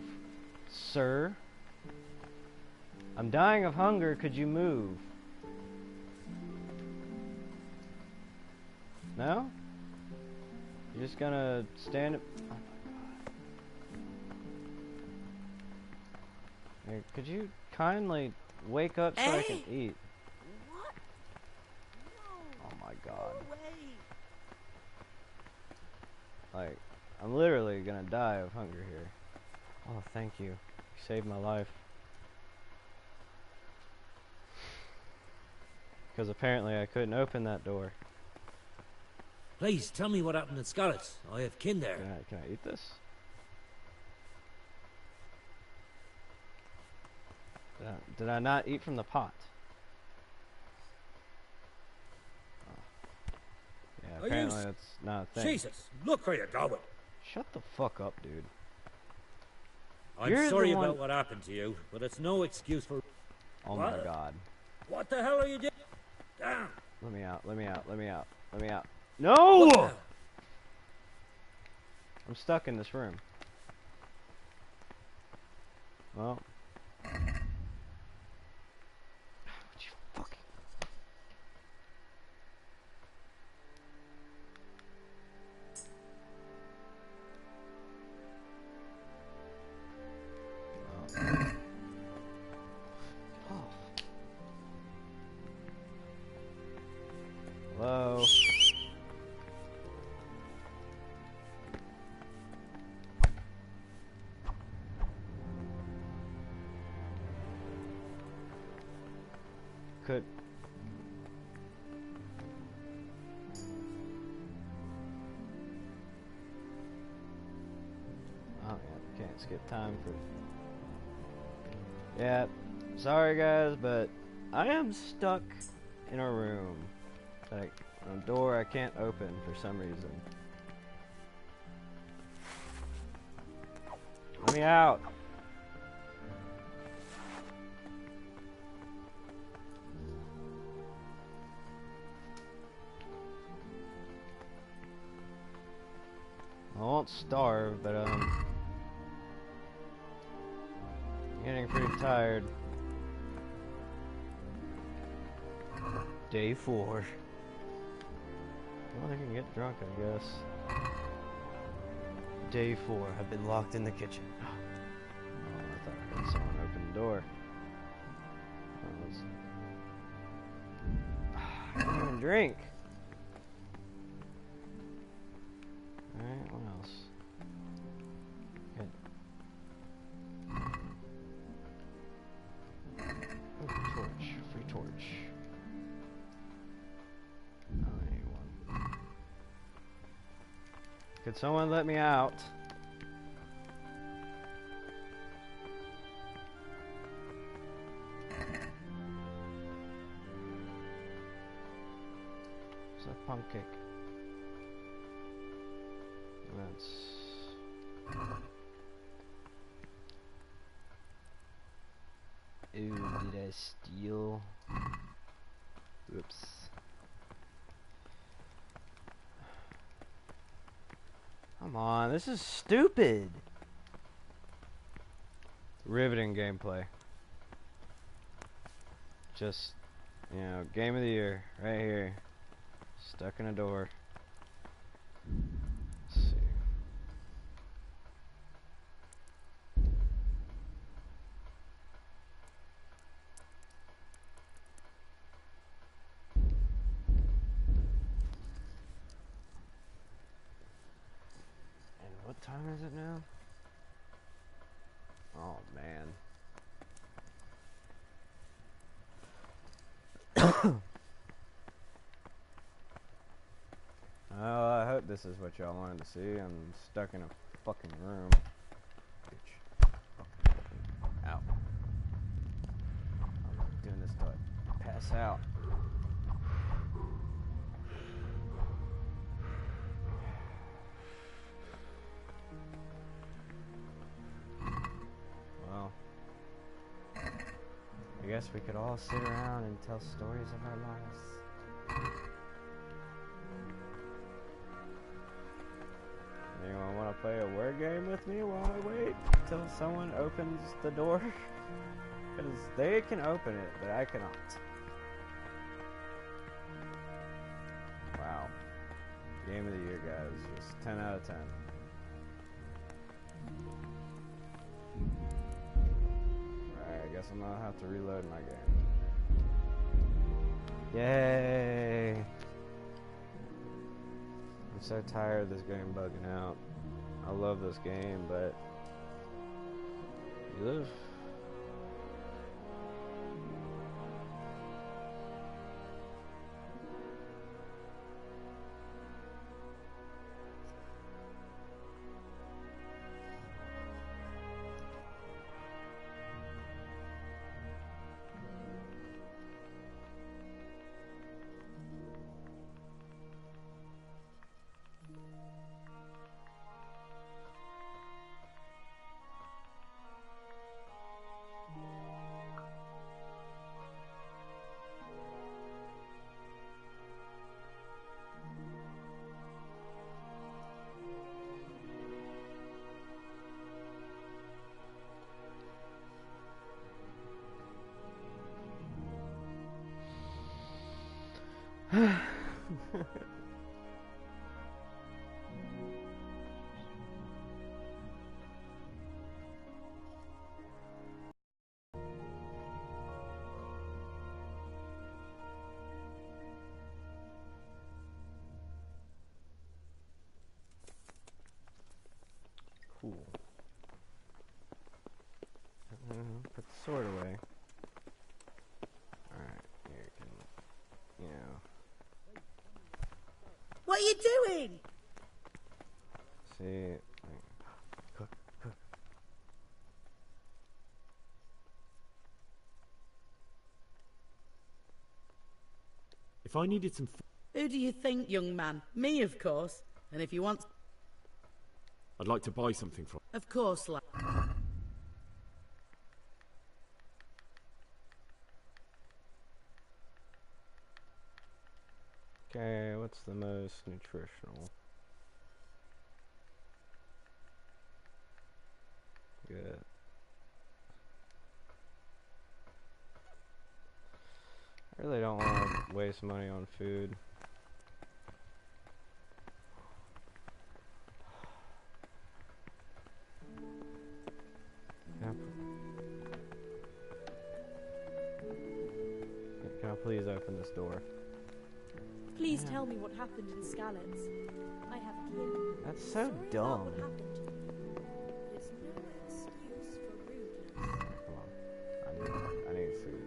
sir? I'm dying of hunger, could you move? No? You're just gonna stand... Hey, could you kindly wake up so I can eat? What? Oh my god. No way. Like, I'm literally gonna die of hunger here. Oh, thank you. You saved my life. Because apparently I couldn't open that door. Please, tell me what happened at Scarlett's. I have kin there. Can I eat this? Did I not eat from the pot? Oh. Yeah, apparently that's not a thing. Jesus, look where you're going. Shut the fuck up, dude. I'm sorry about what happened to you, but it's no excuse for... Oh my god. What the hell are you doing? Damn. Let me out, let me out, let me out, let me out. No! I'm stuck in this room. Well. You fucking... Hello? Could... Oh, yeah, can't skip time for... Yeah, sorry guys, but I am stuck in a room. Like, a door I can't open for some reason. Let me out! I won't starve, but I'm getting pretty tired. Day 4. Well, I can get drunk, I guess. Day 4. I've been locked in the kitchen. Oh, I thought I heard someone open the door. I can't even drink. Alright, what else? Good. Ooh, torch. Free torch. I need one. Could someone let me out? It's a pump cake. That's... Ooh, did I steal? Oops. Come on, this is stupid. Riveting gameplay. Just, you know, game of the year, right here. Stuck in a door. Let's see. And what time is it now? Oh man. Oh, I hope this is what y'all wanted to see. I'm stuck in a fucking room. Bitch. Ow. I'm doing this till I pass out. Well, I guess we could all sit around and tell stories of our lives. Anyone want to play a word game with me while I wait till someone opens the door? Because they can open it, but I cannot. Wow. Game of the year, guys. Just 10 out of 10. Alright, I guess I'm gonna have to reload my game. Yay! I'm so tired of this game bugging out. I love this game, but you live. Cool. Put the sword away. Alright, here you can, you know. What are you doing? See, cook. If I needed some Who do you think, young man? Me, of course. And if you want... I'd like to buy something from. Of course, lad. Okay, what's the most nutritional? Good. I really don't want to waste money on food. Can I please open this door? Please tell me what happened in Skalitz. I have clearly... That's so dumb. What happened to you. It's no excuse for rudeness. Come on. I need food.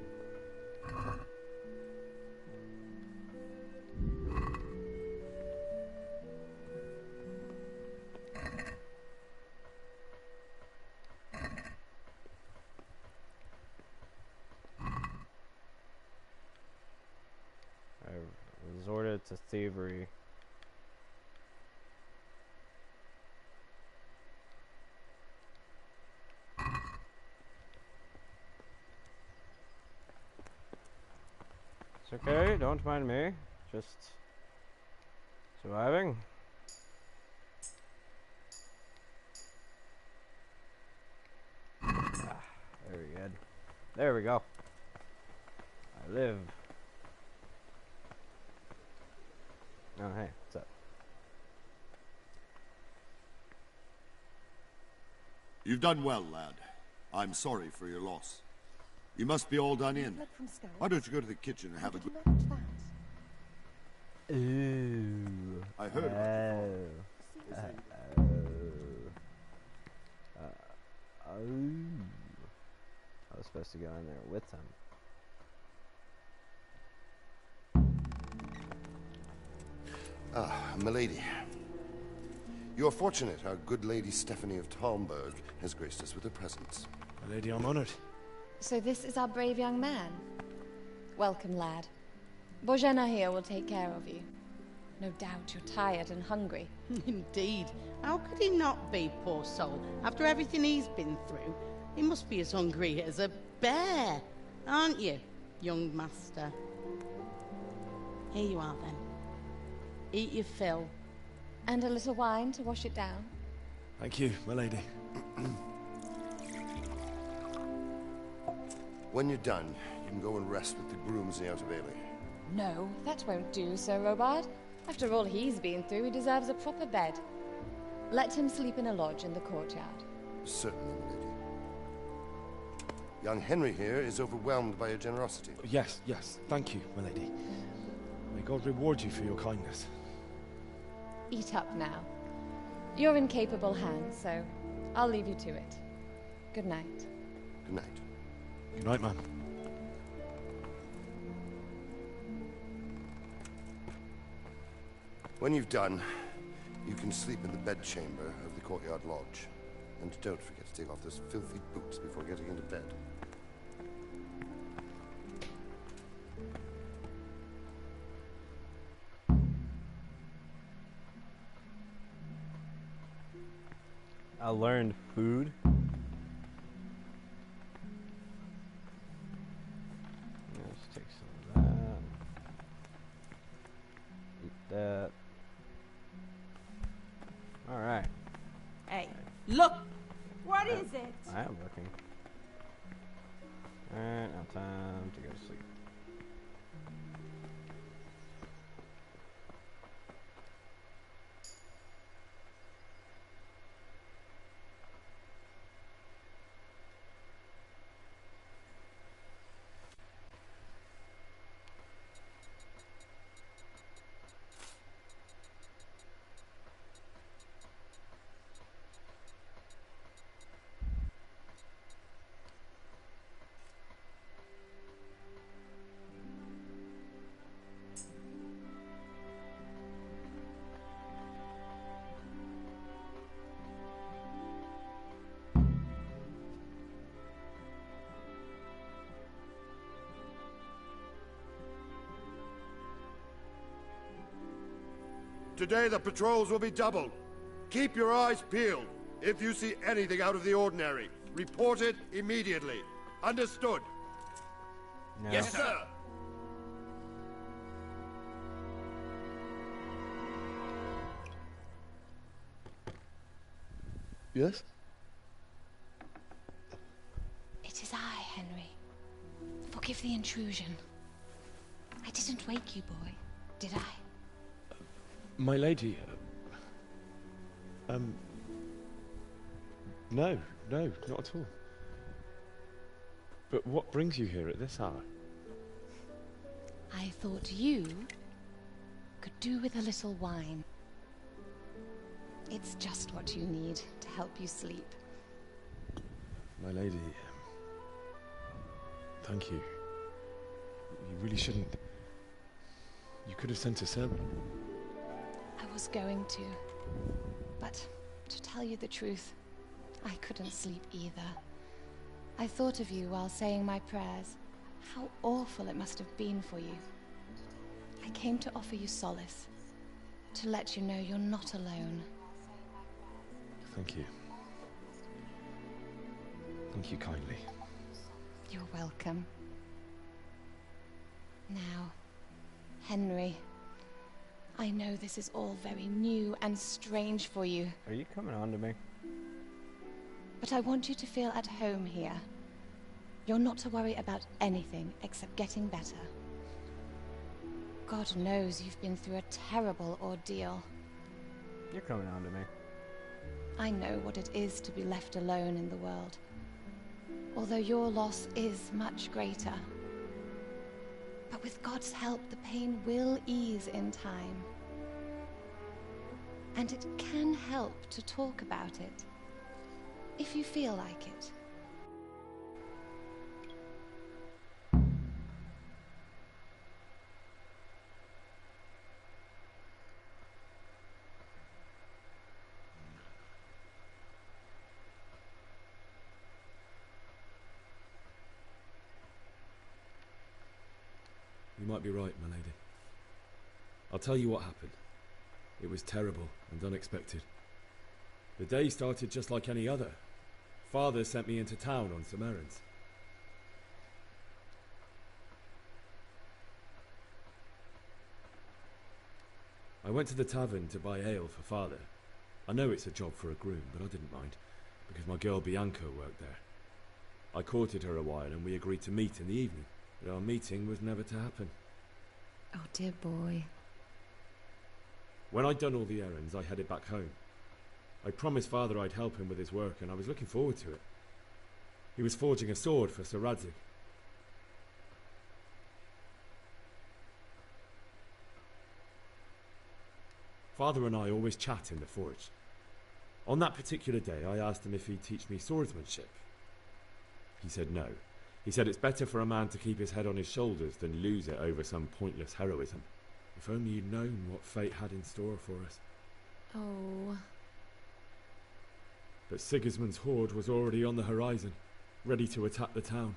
I've resorted to thievery. It's okay, don't mind me. Just surviving. Very good. There we go. I live. Oh, hey, what's up? You've done well, lad. I'm sorry for your loss. You must be all done in. Why don't you go to the kitchen and have a good... Ooh. I heard about I was supposed to go in there with him. Ah, milady. You are fortunate our good lady Stephanie of Talmberg has graced us with her presence. My lady, I'm honored. So this is our brave young man. Welcome, lad. Bozhena here will take care of you. No doubt you're tired and hungry. Indeed. How could he not be, poor soul? After everything he's been through, he must be as hungry as a bear. Aren't you, young master? Here you are, then. Eat your fill. And a little wine to wash it down. Thank you, my lady. When you're done, you can go and rest with the grooms in the Outer Bailey. No, that won't do, Sir Robard. After all he's been through, he deserves a proper bed. Let him sleep in a lodge in the courtyard. Certainly, milady. Young Henry here is overwhelmed by your generosity. Yes, yes. Thank you, my lady. May God reward you for your kindness. Eat up now. You're in capable hands, so I'll leave you to it. Good night. Good night. Good night, ma'am. When you've done, you can sleep in the bedchamber of the courtyard lodge. And don't forget to take off those filthy boots before getting into bed. I learned food. Let's take some of that. Eat that. Alright. Hey, look! What is it? I am looking. Alright, now time to go to sleep. Today the patrols will be doubled. Keep your eyes peeled. If you see anything out of the ordinary, report it immediately. Understood? No. Yes, sir. Yes? It is I, Henry. Forgive the intrusion. I didn't wake you, boy, did I? My lady, no, not at all. But what brings you here at this hour? I thought you could do with a little wine. It's just what you need to help you sleep. My lady, thank you. You really shouldn't. You could have sent a servant. I was going to, but to tell you the truth, I couldn't sleep either. I thought of you while saying my prayers. How awful it must have been for you. I came to offer you solace, to let you know you're not alone. Thank you. Thank you kindly. You're welcome. Now, Henry, I know this is all very new and strange for you. Are you coming on to me? But I want you to feel at home here. You're not to worry about anything except getting better. God knows you've been through a terrible ordeal. You're coming on to me. I know what it is to be left alone in the world. Although your loss is much greater. But with God's help, the pain will ease in time. And it can help to talk about it, if you feel like it. You might be right, my lady. I'll tell you what happened. It was terrible and unexpected. The day started just like any other. Father sent me into town on some errands. I went to the tavern to buy ale for Father. I know it's a job for a groom, but I didn't mind, because my girl Bianca worked there. I courted her a while and we agreed to meet in the evening, but our meeting was never to happen. Oh, dear boy. When I'd done all the errands, I headed back home. I promised Father I'd help him with his work, and I was looking forward to it. He was forging a sword for Sir Radzig. Father and I always chat in the forge. On that particular day, I asked him if he'd teach me swordsmanship. He said no. He said it's better for a man to keep his head on his shoulders than lose it over some pointless heroism. If only you'd known what fate had in store for us. Oh. But Sigismund's horde was already on the horizon, ready to attack the town.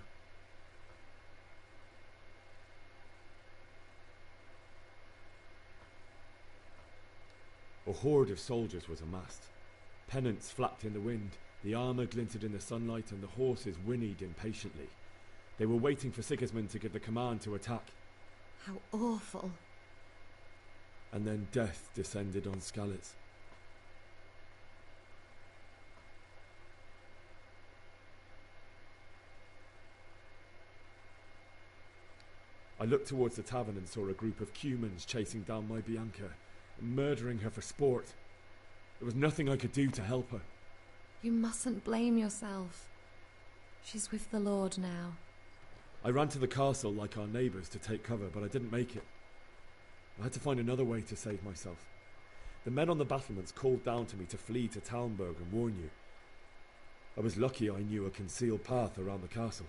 A horde of soldiers was amassed. Pennants flapped in the wind, the armour glinted in the sunlight, and the horses whinnied impatiently. They were waiting for Sigismund to give the command to attack. How awful. And then death descended on Skalitz. I looked towards the tavern and saw a group of Cumans chasing down my Bianca, murdering her for sport. There was nothing I could do to help her. You mustn't blame yourself. She's with the Lord now. I ran to the castle like our neighbours to take cover, but I didn't make it. I had to find another way to save myself. The men on the battlements called down to me to flee to Talmberg and warn you. I was lucky I knew a concealed path around the castle.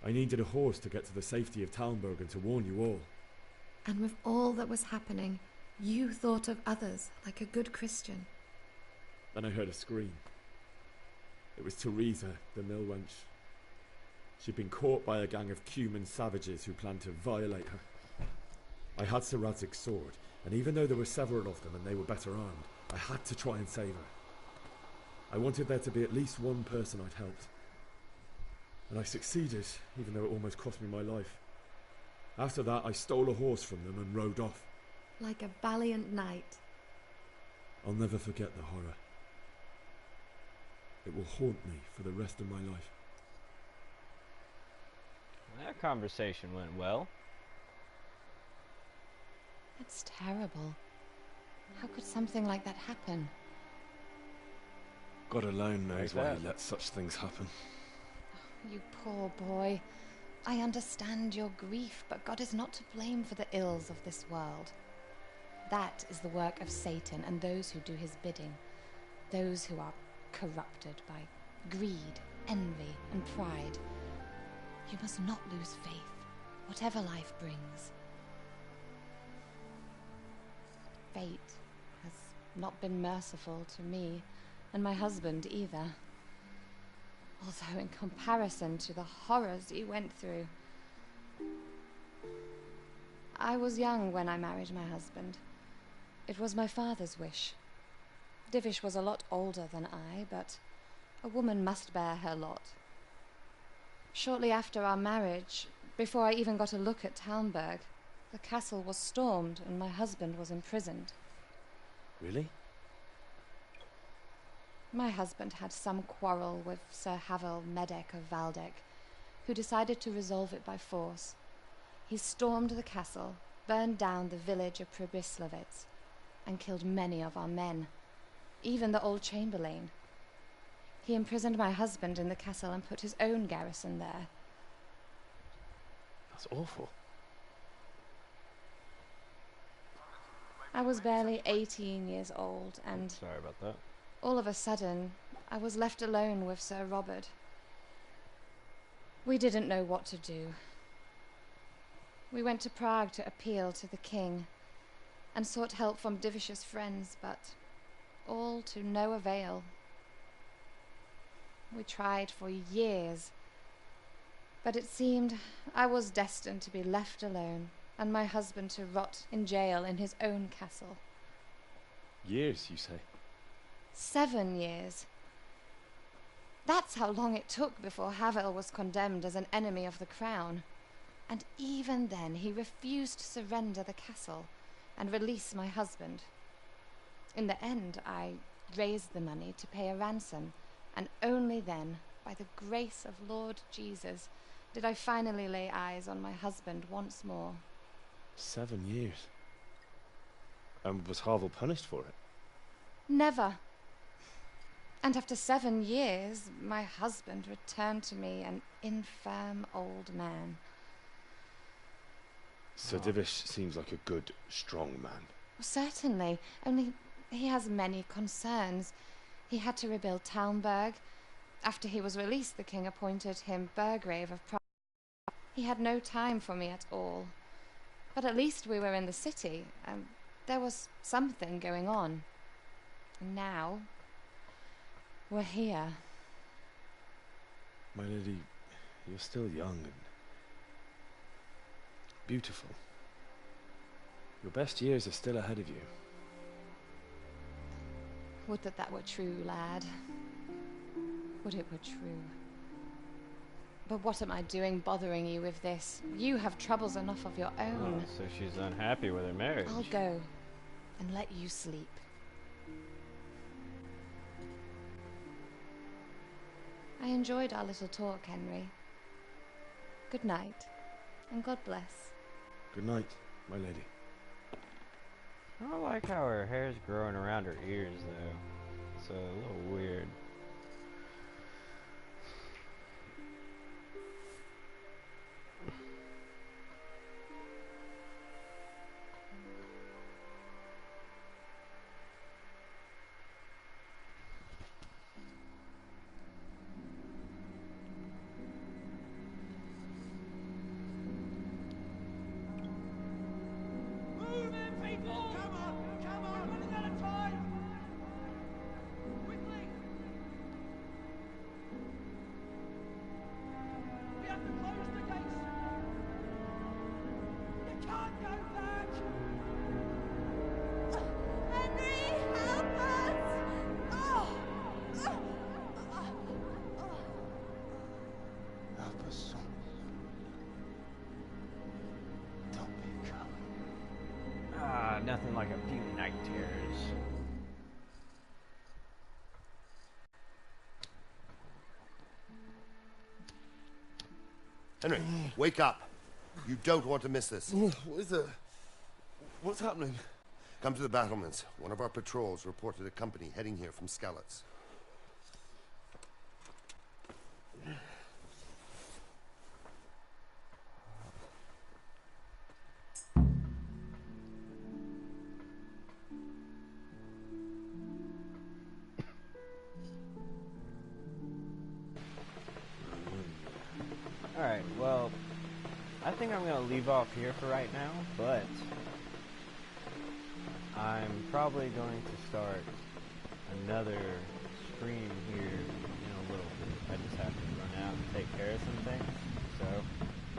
I needed a horse to get to the safety of Talmberg and to warn you all. And with all that was happening, you thought of others like a good Christian. Then I heard a scream. It was Teresa, the mill wench. She'd been caught by a gang of Cuman savages who planned to violate her. I had Sir Radzig's sword, and even though there were several of them and they were better armed, I had to try and save her. I wanted there to be at least one person I'd helped. And I succeeded, even though it almost cost me my life. After that, I stole a horse from them and rode off. Like a valiant knight. I'll never forget the horror. It will haunt me for the rest of my life. That conversation went well. That's terrible. How could something like that happen? God alone knows Like why that. he lets such things happen. You poor boy. I understand your grief, but God is not to blame for the ills of this world. That is the work of Satan and those who do his bidding. Those who are corrupted by greed, envy, and pride. You must not lose faith, whatever life brings. Fate has not been merciful to me, and my husband either. Although in comparison to the horrors he went through. I was young when I married my husband. It was my father's wish. Divish was a lot older than I, but a woman must bear her lot. Shortly after our marriage, before I even got a look at Talmberg, the castle was stormed and my husband was imprisoned. Really? My husband had some quarrel with Sir Havel Medek of Valdek, who decided to resolve it by force. He stormed the castle, burned down the village of Pribyslavitz, and killed many of our men, even the old chamberlain. He imprisoned my husband in the castle and put his own garrison there. That's awful. I was barely 18 years old, and Sorry about that. all of a sudden, I was left alone with Sir Robert. We didn't know what to do. We went to Prague to appeal to the king, and sought help from Divish's friends, but all to no avail. We tried for years, but it seemed I was destined to be left alone, and my husband to rot in jail in his own castle. Years, you say? 7 years. That's how long it took before Havel was condemned as an enemy of the crown. And even then he refused to surrender the castle and release my husband. In the end, I raised the money to pay a ransom, and only then, by the grace of Lord Jesus, did I finally lay eyes on my husband once more. 7 years. And was Harville punished for it? Never. And after 7 years, my husband returned to me an infirm old man. Sir Divish seems like a good, strong man. Certainly, only he has many concerns. He had to rebuild Talmberg. After he was released, the king appointed him Burgrave of Prague. He had no time for me at all. But at least we were in the city, and there was something going on. And now, we're here. My lady, you're still young and beautiful. Your best years are still ahead of you. Would that that were true, lad. Would it were true. But what am I doing bothering you with this? You have troubles enough of your own. Oh, so she's unhappy with her marriage. I'll go and let you sleep. I enjoyed our little talk, Henry. Good night, and God bless. Good night, my lady. I don't like how her hair's growing around her ears, though. It's a little weird. Nothing like a few night terrors. Henry, wake up. You don't want to miss this. What is it? What's happening? Come to the battlements. One of our patrols reported a company heading here from Skalitz. Alright, well, I think I'm going to leave off here for right now, but I'm probably going to start another stream here in a little bit. I just have to run out and take care of some things, so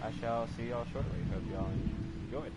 I shall see y'all shortly. Hope y'all enjoyed.